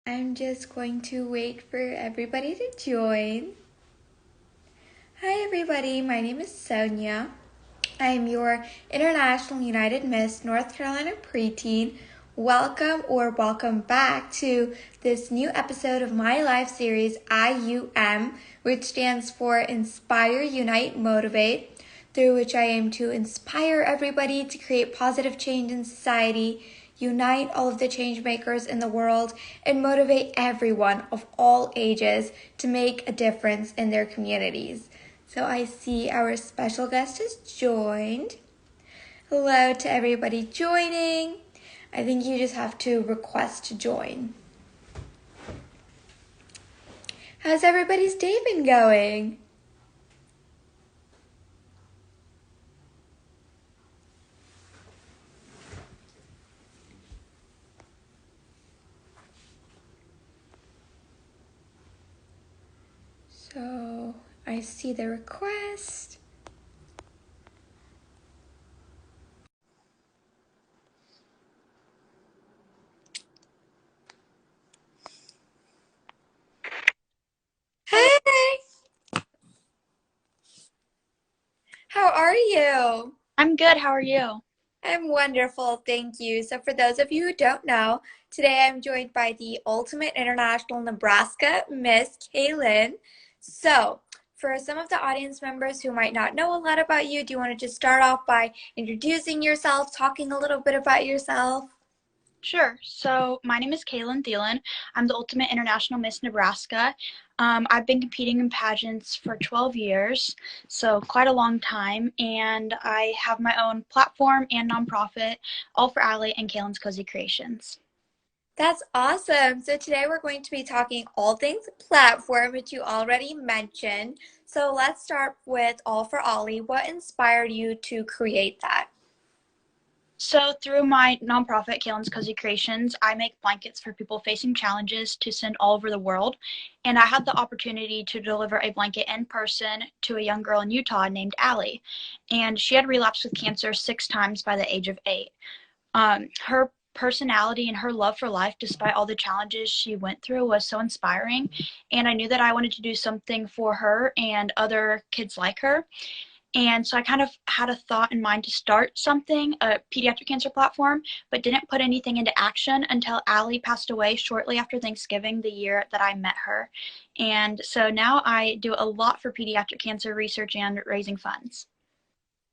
I'm just going to wait for everybody to join. Hi everybody, my name is Sonia. I am your International United Miss North Carolina preteen. Welcome back to this new episode of my live series I.U.M, which stands for Inspire, Unite, Motivate, through which I aim to inspire everybody to create positive change in society, unite all of the change makers in the world, and motivate everyone of all ages to make a difference in their communities. So I see our special guest has joined. Hello to everybody joining. I think you just have to request to join. How's everybody's day been going? So I see the request. Hey! How are you? I'm good. How are you? I'm wonderful, thank you. So for those of you who don't know, today I'm joined by the ultimate International Nebraska Miss Kailyn. So for some of the audience members who might not know a lot about you, do you want to just start off by introducing yourself, talking a little bit about yourself? Sure. So my name is Kailyn Thelen. I'm the ultimate International Miss Nebraska. I've been competing in pageants for 12 years, so quite a long time, and I have my own platform and nonprofit, all for Allie and Kailyn's Cozy Creations. That's awesome. So today we're going to be talking all things platform, which you already mentioned. So let's start with All for Ollie. What inspired you to create that? So through my nonprofit, Kailyn's Cozy Creations, I make blankets for people facing challenges to send all over the world. And I had the opportunity to deliver a blanket in person to a young girl in Utah named Allie. And she had relapsed with cancer 6 times by the age of 8. Her personality and her love for life, despite all the challenges she went through, was so inspiring. And I knew that I wanted to do something for her and other kids like her. And so I kind of had a thought in mind to start something, a pediatric cancer platform, but didn't put anything into action until Allie passed away shortly after Thanksgiving, the year that I met her. And so now I do a lot for pediatric cancer research and raising funds.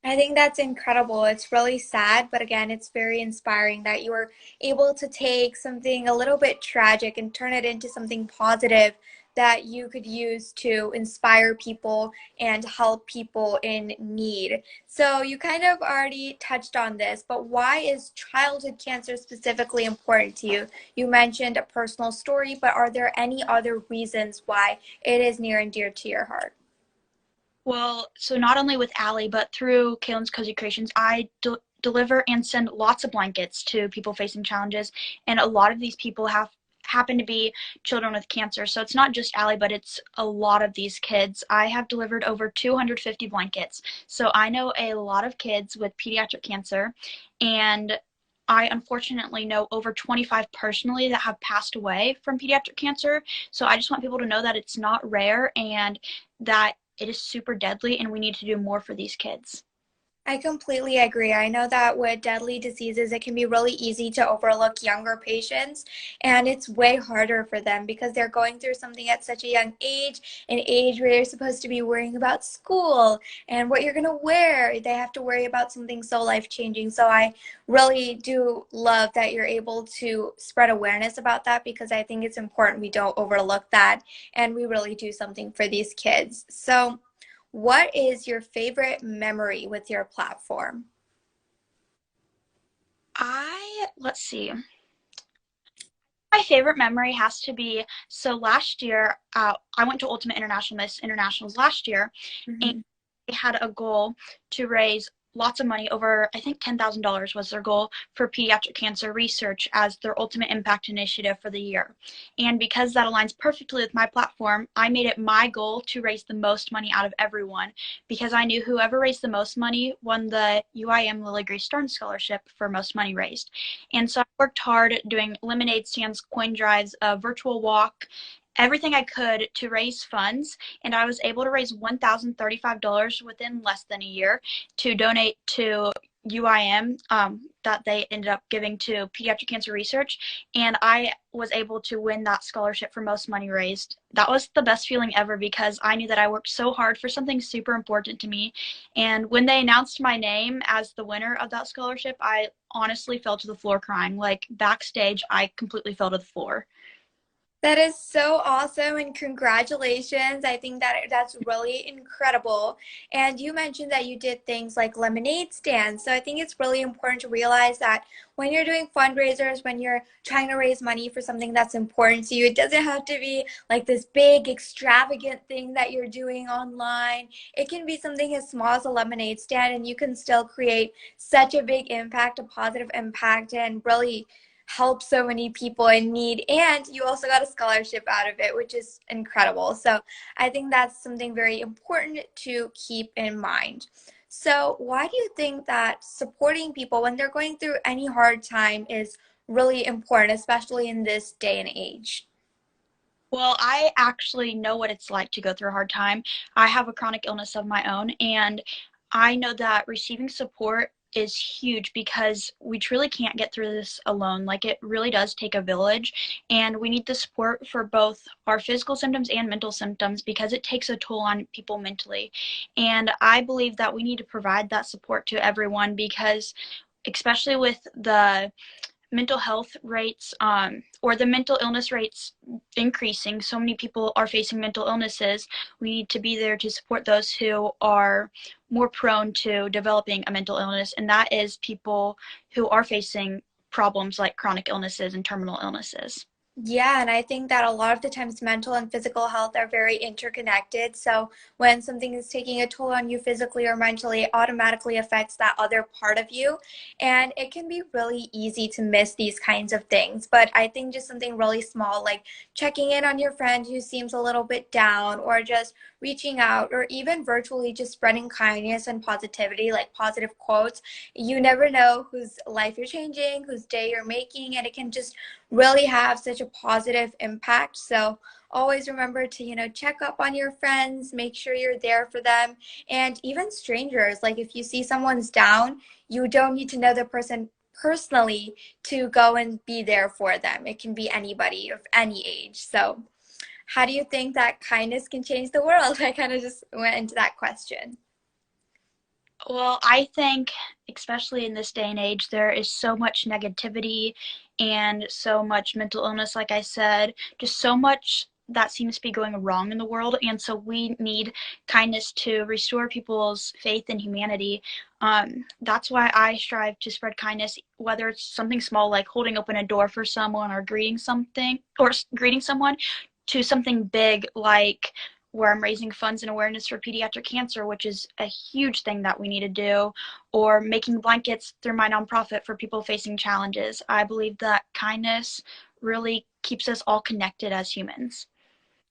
I think that's incredible. It's really sad, but again, it's very inspiring that you were able to take something a little bit tragic and turn it into something positive that you could use to inspire people and help people in need. So you kind of already touched on this, but why is childhood cancer specifically important to you? You mentioned a personal story, but are there any other reasons why it is near and dear to your heart? Well, so not only with Allie, but through Kalen's Cozy Creations, I deliver and send lots of blankets to people facing challenges, and a lot of these people have happen to be children with cancer. So it's not just Allie, but it's a lot of these kids. I have delivered over 250 blankets. So I know a lot of kids with pediatric cancer, and I unfortunately know over 25 personally that have passed away from pediatric cancer. So I just want people to know that it's not rare and that it is super deadly, and we need to do more for these kids. I completely agree. I know that with deadly diseases, it can be really easy to overlook younger patients, and it's way harder for them because they're going through something at such a young age, an age where you're supposed to be worrying about school and what you're going to wear. They have to worry about something so life-changing. So I really do love that you're able to spread awareness about that because I think it's important we don't overlook that and we really do something for these kids. So what is your favorite memory with your platform? Let's see. My favorite memory has to be, so last year, I went to Ultimate International Miss Internationals last year, and Mhm. I had a goal to raise lots of money, over I think $10,000 was their goal, for pediatric cancer research as their ultimate impact initiative for the year. And because that aligns perfectly with my platform, I made it my goal to raise the most money out of everyone, because I knew whoever raised the most money won the I.U.M Lily Grace Stern Scholarship for most money raised. And so I worked hard doing lemonade stands, coin drives, a virtual walk, everything I could to raise funds, and I was able to raise $1,035 within less than a year to donate to I.U.M that they ended up giving to pediatric cancer research, and I was able to win that scholarship for most money raised. That was the best feeling ever, because I knew that I worked so hard for something super important to me, and when they announced my name as the winner of that scholarship, I honestly fell to the floor crying. Like, backstage, I completely fell to the floor. That is so awesome and congratulations. I think that that's really incredible. And you mentioned that you did things like lemonade stands. So I think it's really important to realize that when you're doing fundraisers, when you're trying to raise money for something that's important to you, it doesn't have to be like this big extravagant thing that you're doing online. It can be something as small as a lemonade stand, and you can still create such a big impact, a positive impact, and really help so many people in need. And you also got a scholarship out of it, which is incredible. So I think that's something very important to keep in mind. So why do you think that supporting people when they're going through any hard time is really important, especially in this day and age? Well, I actually know what it's like to go through a hard time. I have a chronic illness of my own, and I know that receiving support is huge, because we truly can't get through this alone. Like, it really does take a village, and we need the support for both our physical symptoms and mental symptoms, because it takes a toll on people mentally. And I believe that we need to provide that support to everyone, because especially with the mental health rates, or the mental illness rates increasing, so many people are facing mental illnesses. We need to be there to support those who are more prone to developing a mental illness, and that is people who are facing problems like chronic illnesses and terminal illnesses. Yeah, and I think that a lot of the times mental and physical health are very interconnected. So when something is taking a toll on you physically or mentally, it automatically affects that other part of you. And it can be really easy to miss these kinds of things. But I think just something really small, like checking in on your friend who seems a little bit down, or just reaching out, or even virtually just spreading kindness and positivity, like positive quotes. You never know whose life you're changing, whose day you're making, and it can just really have such a positive impact. So always remember to, check up on your friends, make sure you're there for them, and even strangers. Like if you see someone's down, you don't need to know the person personally to go and be there for them. It can be anybody of any age. So how do you think that kindness can change the world? I kind of just went into that question. Well, I think, especially in this day and age, there is so much negativity and so much mental illness, like I said, just so much that seems to be going wrong in the world. And so we need kindness to restore people's faith in humanity. That's why I strive to spread kindness, whether it's something small like holding open a door for someone, or greeting someone, to something big like where I'm raising funds and awareness for pediatric cancer, which is a huge thing that we need to do, or making blankets through my nonprofit for people facing challenges. I believe that kindness really keeps us all connected as humans.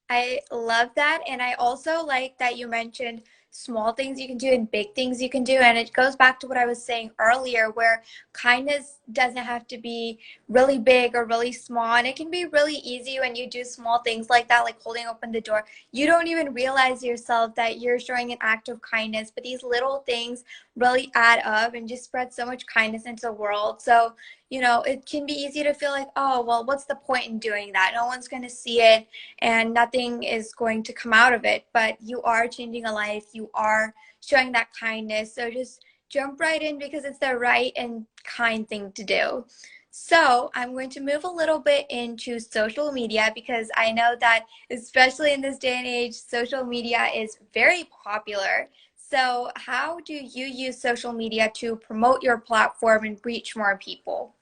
I love that. And I also like that you mentioned small things you can do and big things you can do. And it goes back to what I was saying earlier, where kindness doesn't have to be really big or really small. And it can be really easy when you do small things like that, like holding open the door. You don't even realize yourself that you're showing an act of kindness, but these little things really add up and just spread so much kindness into the world. So, it can be easy to feel like, oh, well, what's the point in doing that? No one's going to see it and nothing is going to come out of it. But you are changing a life. You are showing that kindness. So just jump right in, because it's the right and kind thing to do. So I'm going to move a little bit into social media, because I know that especially in this day and age, social media is very popular. So how do you use social media to promote your platform and reach more people?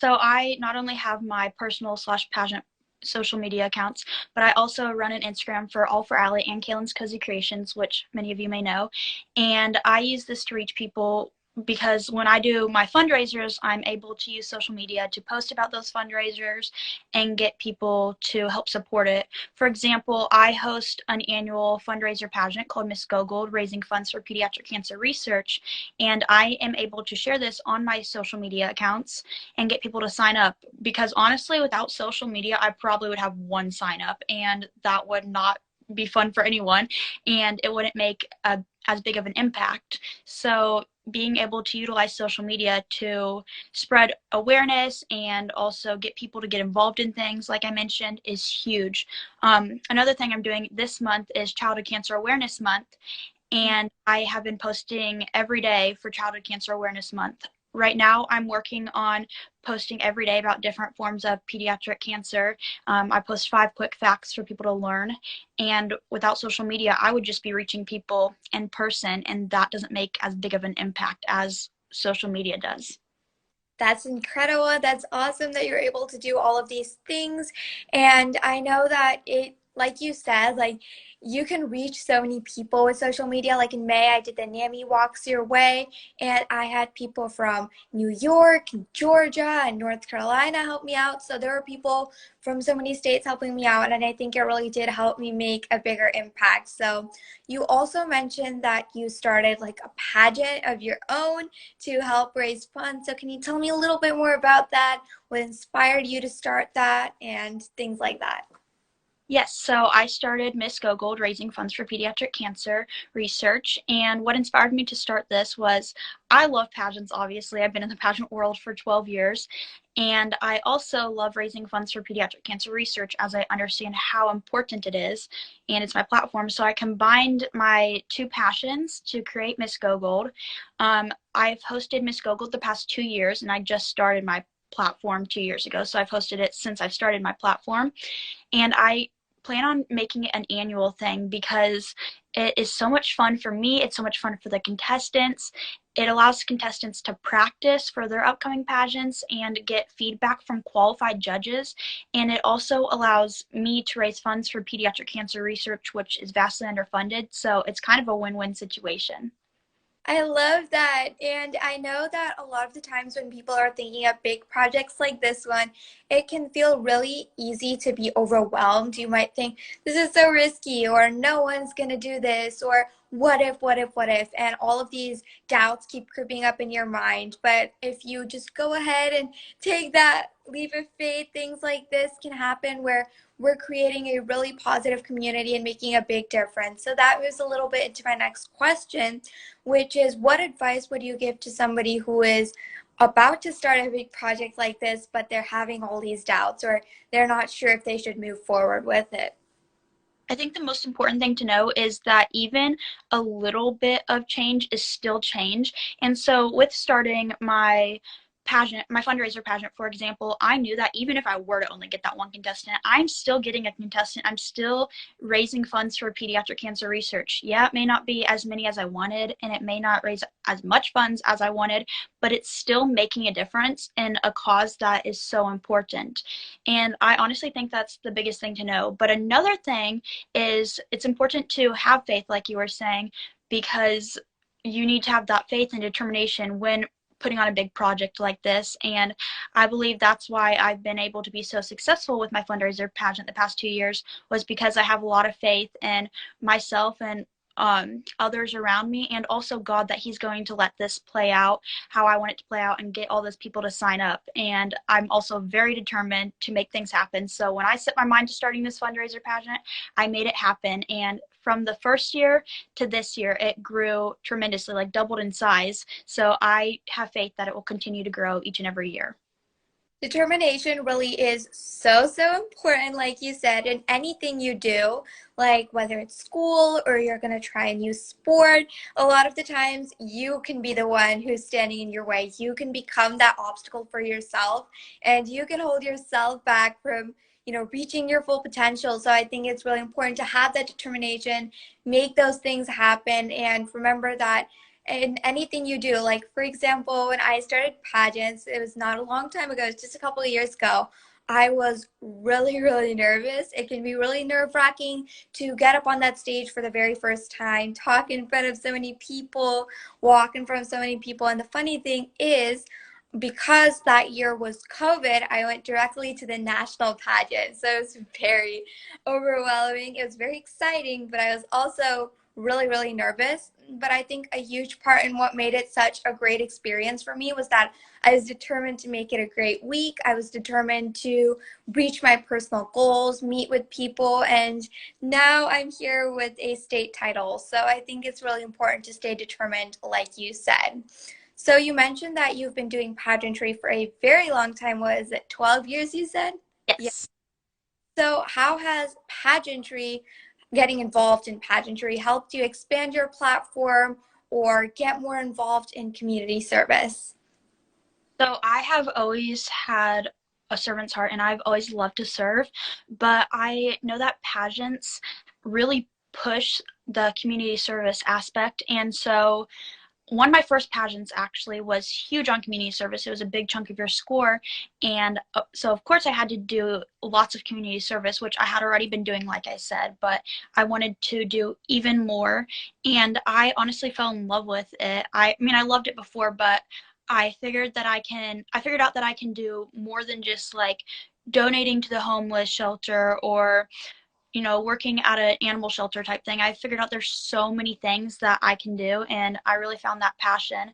So I not only have my personal slash social media accounts, but I also run an Instagram for All for Allie and Kailyn's Cozy Creations, which many of you may know. And I use this to reach people because when I do my fundraisers, I'm able to use social media to post about those fundraisers and get people to help support it. For example, I host an annual fundraiser pageant called Miss Gold, raising funds for pediatric cancer research, and I am able to share this on my social media accounts and get people to sign up, because honestly, without social media, I probably would have one sign up, and that would not be fun for anyone, and it wouldn't make as big of an impact. So being able to utilize social media to spread awareness and also get people to get involved in things, like I mentioned, is huge. Another thing I'm doing this month is Childhood Cancer Awareness Month, and I have been posting every day for Childhood Cancer Awareness Month. Right now, I'm working on posting every day about different forms of pediatric cancer. I post 5 quick facts for people to learn. And without social media, I would just be reaching people in person, and that doesn't make as big of an impact as social media does. That's incredible. That's awesome that you're able to do all of these things. And I know that it, like you said, like you can reach so many people with social media. Like in May, I did the NAMI Walks Your Way, and I had people from New York, Georgia, and North Carolina help me out. So there were people from so many states helping me out, and I think it really did help me make a bigger impact. So you also mentioned that you started like a pageant of your own to help raise funds. So can you tell me a little bit more about that? What inspired you to start that and things like that? Yes, so I started Miss Gold, raising funds for pediatric cancer research. And what inspired me to start this was I love pageants, obviously. I've been in the pageant world for 12 years. And I also love raising funds for pediatric cancer research, as I understand how important it is. And it's my platform. So I combined my two passions to create Miss Gold. I've hosted Miss Gold the past 2 years, and I just started my platform 2 years ago. So I've hosted it since I've started my platform. And I plan on making it an annual thing because it is so much fun for me. It's so much fun for the contestants. It allows contestants to practice for their upcoming pageants and get feedback from qualified judges. And it also allows me to raise funds for pediatric cancer research, which is vastly underfunded. So it's kind of a win-win situation. I love that. And I know that a lot of the times when people are thinking of big projects like this one, it can feel really easy to be overwhelmed. You might think, this is so risky, or no one's going to do this, or what if, what if, what if? And all of these doubts keep creeping up in your mind. But if you just go ahead and take that leap of faith, things like this can happen where we're creating a really positive community and making a big difference. So that moves a little bit into my next question, which is what advice would you give to somebody who is about to start a big project like this, but they're having all these doubts or they're not sure if they should move forward with it? I think the most important thing to know is that even a little bit of change is still change. And so with starting my pageant, my fundraiser pageant, for example, I knew that even if I were to only get that one contestant, I'm still getting a contestant. I'm still raising funds for pediatric cancer research. Yeah, it may not be as many as I wanted, and it may not raise as much funds as I wanted, but it's still making a difference in a cause that is so important. And I honestly think that's the biggest thing to know. But another thing is it's important to have faith, like you were saying, because you need to have that faith and determination when putting on a big project like this. And I believe that's why I've been able to be so successful with my fundraiser pageant the past 2 years, was because I have a lot of faith in myself and others around me, and also God, that he's going to let this play out how I want it to play out and get all those people to sign up. And I'm also very determined to make things happen. So when I set my mind to starting this fundraiser pageant, I made it happen. And from the first year to this year, it grew tremendously, like doubled in size. So I have faith that it will continue to grow each and every year. Determination really is so, so important, like you said, in anything you do, like whether it's school or you're going to try a new sport. A lot of the times you can be the one who's standing in your way. You can become that obstacle for yourself, and you can hold yourself back from, reaching your full potential. So I think it's really important to have that determination, make those things happen, and remember that in anything you do. Like, for example, when I started pageants, it was not a long time ago, it's just a couple of years ago. I was really, really nervous. It can be really nerve-wracking to get up on that stage for the very first time, talk in front of so many people, walk in front of so many people. And the funny thing is, because that year was COVID, I went directly to the national pageant. So it was very overwhelming. It was very exciting, but I was also really, really nervous. But I think a huge part in what made it such a great experience for me was that I was determined to make it a great week. I was determined to reach my personal goals, meet with people, and now I'm here with a state title. So I think it's really important to stay determined, like you said. So you mentioned that you've been doing pageantry for a very long time. What is it, 12 years you said? Yeah. Yes. So how has pageantry, getting involved in pageantry, helped you expand your platform or get more involved in community service? So I have always had a servant's heart and I've always loved to serve, but I know that pageants really push the community service aspect. And so one of my first pageants actually was huge on community service. It was a big chunk of your score. And so, of course, I had to do lots of community service, which I had already been doing, like I said, but I wanted to do even more. And I honestly fell in love with it. I mean, I loved it before, but I figured out that I can do more than just like donating to the homeless shelter or working at an animal shelter type thing. I figured out there's so many things that I can do, and I really found that passion.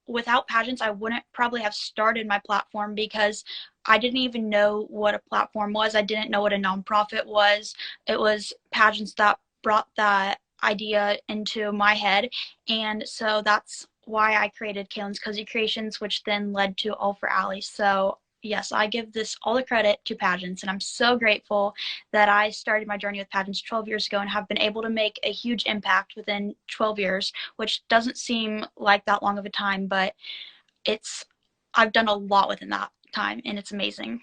Without pageants, I wouldn't probably have started my platform because I didn't even know what a platform was. I didn't know what a nonprofit was. It was pageants that brought that idea into my head. And so that's why I created Kailyn's Cozy Creations, which then led to All for Allie. So yes, I give this all the credit to pageants, and I'm so grateful that I started my journey with pageants 12 years ago and have been able to make a huge impact within 12 years, which doesn't seem like that long of a time, but it's I've done a lot within that time, and it's amazing.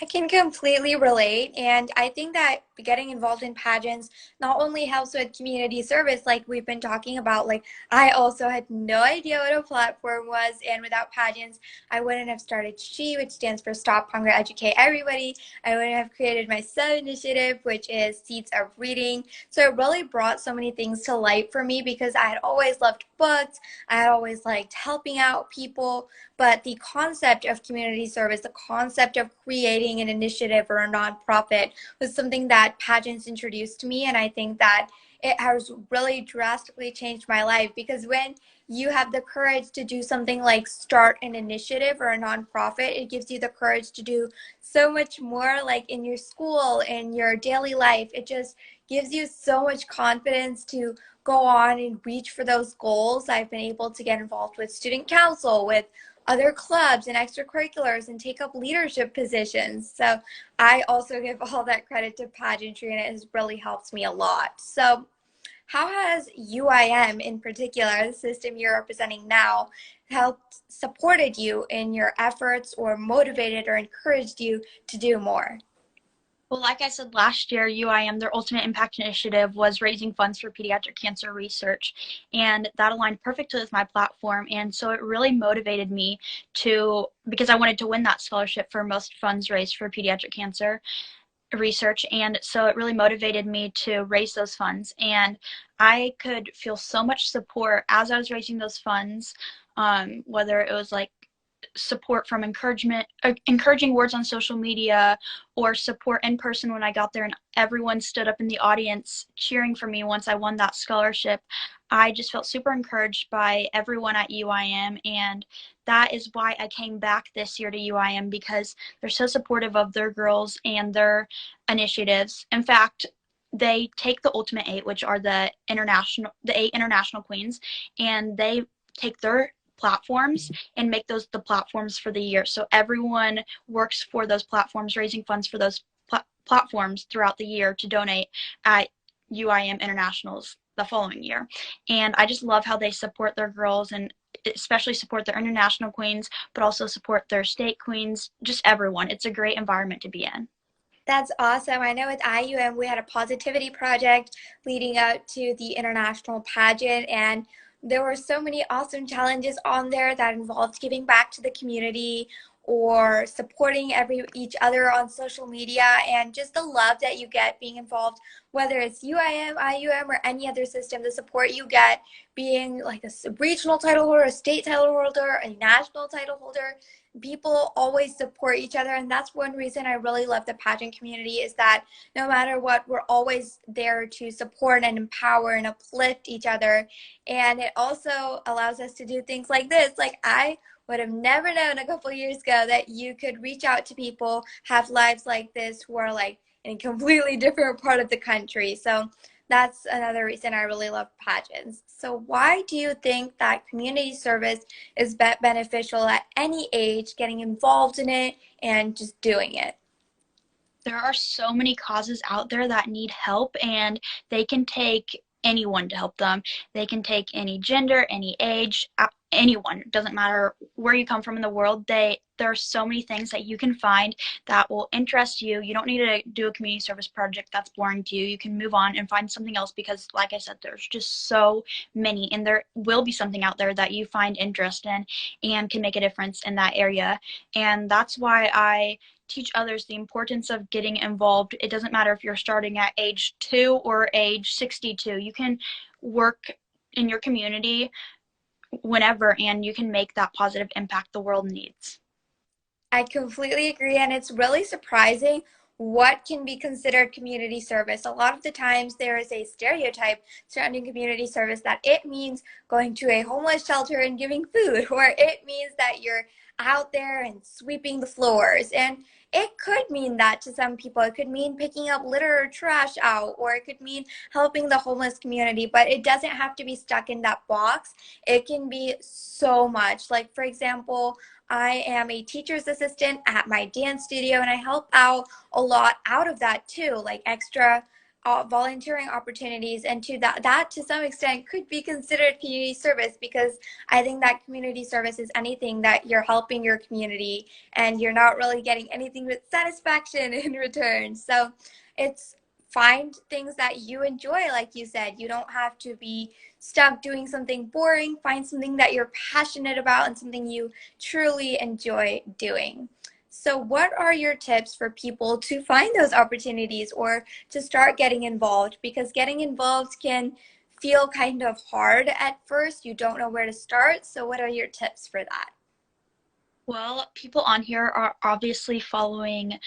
I can completely relate. And I think that getting involved in pageants not only helps with community service, like we've been talking about, like I also had no idea what a platform was. And without pageants, I wouldn't have started SHE, which stands for Stop Hunger, Educate Everybody. I wouldn't have created my SEW initiative, which is Seeds of Reading. So it really brought so many things to light for me because I had always loved books. I had always liked helping out people. But the concept of community service, the concept of creating an initiative or a nonprofit was something that pageants introduced to me. And I think that it has really drastically changed my life because when you have the courage to do something like start an initiative or a nonprofit, it gives you the courage to do so much more like in your school, in your daily life. It just gives you so much confidence to go on and reach for those goals. I've been able to get involved with student council, with other clubs and extracurriculars and take up leadership positions. So I also give all that credit to pageantry and it has really helped me a lot. So how has UIM in particular, the system you're representing now, helped supported you in your efforts or motivated or encouraged you to do more? Well, like I said last year, I.U.M, their Ultimate Impact Initiative was raising funds for pediatric cancer research, and that aligned perfectly with my platform. And so it really motivated me because I wanted to win that scholarship for most funds raised for pediatric cancer research. And so it really motivated me to raise those funds. And I could feel so much support as I was raising those funds, whether it was like support from encouraging words on social media or support in person when I got there and everyone stood up in the audience cheering for me once I won that scholarship. I just felt super encouraged by everyone at UIM, and that is why I came back this year to UIM because they're so supportive of their girls and their initiatives. In fact, they take the Ultimate Eight, which are the eight international queens, and they take their platforms and make those the platforms for the year. So everyone works for those platforms, raising funds for those platforms throughout the year to donate at UIM Internationals the following year. And I just love how they support their girls and especially support their international queens, but also support their state queens, just everyone. It's a great environment to be in. That's awesome. I know with I.U.M. we had a positivity project leading up to the international pageant, and there were so many awesome challenges on there that involved giving back to the community or supporting each other on social media, and just the love that you get being involved, whether it's UIM, I.U.M, or any other system, the support you get being like a regional title holder, a state title holder, a national title holder. People always support each other, and that's one reason I really love the pageant community, is that no matter what, we're always there to support and empower and uplift each other. And it also allows us to do things like this. Like, I would have never known a couple years ago that you could reach out to people, have lives like this, who are like in a completely different part of the country. So that's another reason I really love pageants. So why do you think that community service is beneficial at any age, getting involved in it and just doing it? There are so many causes out there that need help, and they can take anyone to help them. They can take any gender, any age, anyone. It doesn't matter where you come from in the world. There are so many things that you can find that will interest you. You don't need to do a community service project that's boring to you. You can move on and find something else, because like I said, there's just so many, and there will be something out there that you find interest in and can make a difference in that area. And that's why I teach others the importance of getting involved. It doesn't matter if you're starting at age 2 or age 62. You can work in your community whenever, and you can make that positive impact the world needs. I completely agree, and it's really surprising what can be considered community service. A lot of the times there is a stereotype surrounding community service that it means going to a homeless shelter and giving food, or it means that you're out there and sweeping the floors. And it could mean that to some people. It could mean picking up litter or trash out, or it could mean helping the homeless community, but it doesn't have to be stuck in that box. It can be so much. Like, for example, I am a teacher's assistant at my dance studio, and I help out a lot out of that too, like extra volunteering opportunities. And to that to some extent could be considered community service, because I think that community service is anything that you're helping your community and you're not really getting anything but satisfaction in return. So it's find things that you enjoy. Like you said, you don't have to be stuck doing something boring. Find something that you're passionate about and something you truly enjoy doing. So what are your tips for people to find those opportunities or to start getting involved? Because getting involved can feel kind of hard at first. You don't know where to start. So what are your tips for that? Well, people on here are obviously following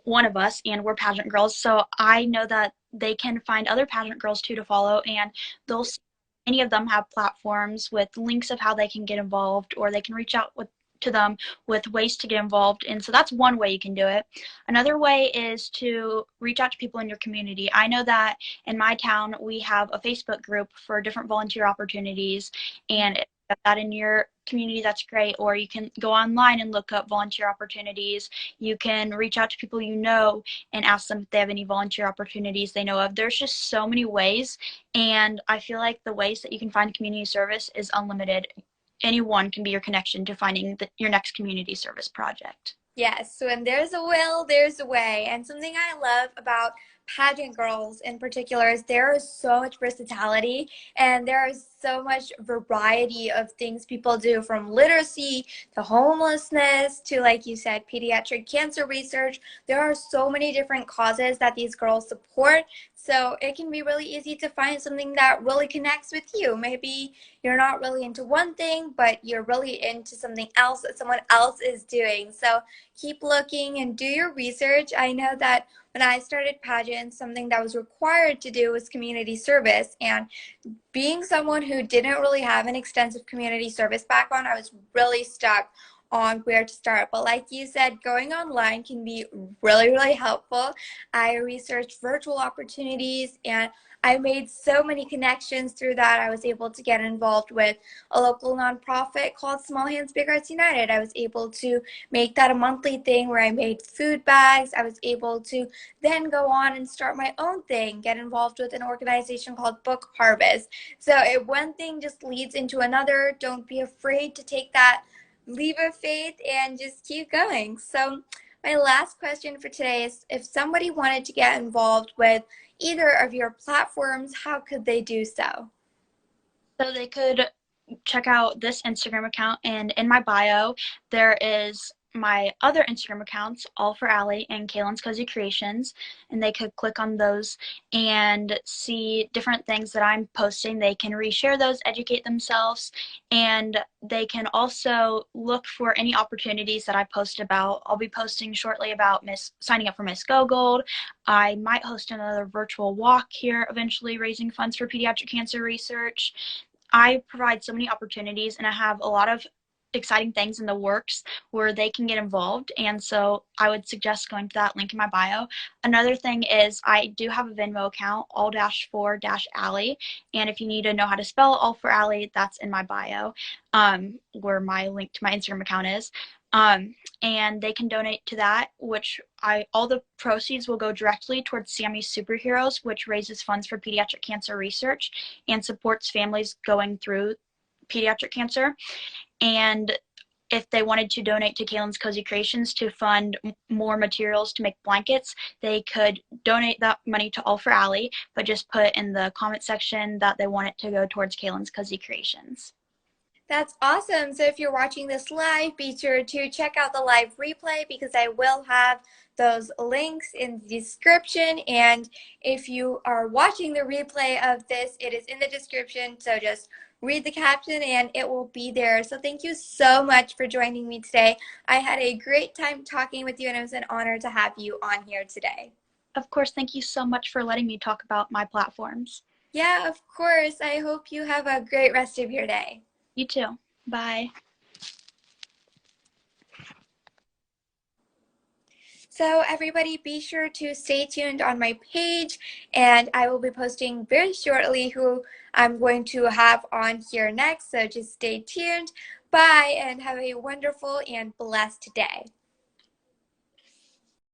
one of us, and we're pageant girls, so I know that they can find other pageant girls too to follow, and they'll see any of them have platforms with links of how they can get involved, or they can reach out to them with ways to get involved. And so that's one way you can do it. Another way is to reach out to people in your community. I know that in my town we have a Facebook group for different volunteer opportunities, and if you have that in your community, that's great. Or you can go online and look up volunteer opportunities. You can reach out to people you know and ask them if they have any volunteer opportunities they know of. There's just so many ways, and I feel like the ways that you can find community service is unlimited. Anyone can be your connection to finding your next community service project. Yes, when there's a will, there's a way. And something I love about pageant girls in particular is there is so much versatility and there is so much variety of things people do, from literacy to homelessness to, like you said, pediatric cancer research. There are so many different causes that these girls support. So it can be really easy to find something that really connects with you. Maybe you're not really into one thing, but you're really into something else that someone else is doing. So keep looking and do your research. I know that when I started pageants, something that was required to do was community service. And being someone who didn't really have an extensive community service background, I was really stuck on where to start. But like you said, going online can be really, really helpful. I researched virtual opportunities and I made so many connections through that. I was able to get involved with a local nonprofit called Small Hands Big Hearts United. I was able to make that a monthly thing where I made food bags. I was able to then go on and start my own thing, get involved with an organization called Book Harvest. So one thing just leads into another. Don't be afraid to take that leap of faith and just keep going. So my last question for today is, if somebody wanted to get involved with either of your platforms, how could they do so? So they could check out this Instagram account, and in my bio there is my other Instagram accounts, All for Allie and Kaylyn's Cozy Creations, and they could click on those and see different things that I'm posting. They can reshare those, educate themselves, and they can also look for any opportunities that I post about. I'll be posting shortly about signing up for Miss Go Gold. I might host another virtual walk here eventually, raising funds for pediatric cancer research. I provide so many opportunities, and I have a lot of exciting things in the works where they can get involved. And so I would suggest going to that link in my bio. Another thing is I do have a Venmo account, all-for-Allie. And if you need to know how to spell all for Allie, that's in my bio, where my link to my Instagram account is. And they can donate to that, which all the proceeds will go directly towards Sammy's Superheroes, which raises funds for pediatric cancer research and supports families going through pediatric cancer. And if they wanted to donate to Kaylyn's Cozy Creations to fund more materials to make blankets, they could donate that money to All for Allie, but just put in the comment section that they want it to go towards Kaylyn's Cozy Creations. That's awesome. So if you're watching this live, be sure to check out the live replay because I will have those links in the description. And if you are watching the replay of this, it is in the description. So just read the caption and it will be there. So thank you so much for joining me today. I had a great time talking with you and it was an honor to have you on here today. Of course, thank you so much for letting me talk about my platforms. Yeah, of course. I hope you have a great rest of your day. You too. Bye. So everybody be sure to stay tuned on my page and I will be posting very shortly who I'm going to have on here next. So just stay tuned. Bye and have a wonderful and blessed day.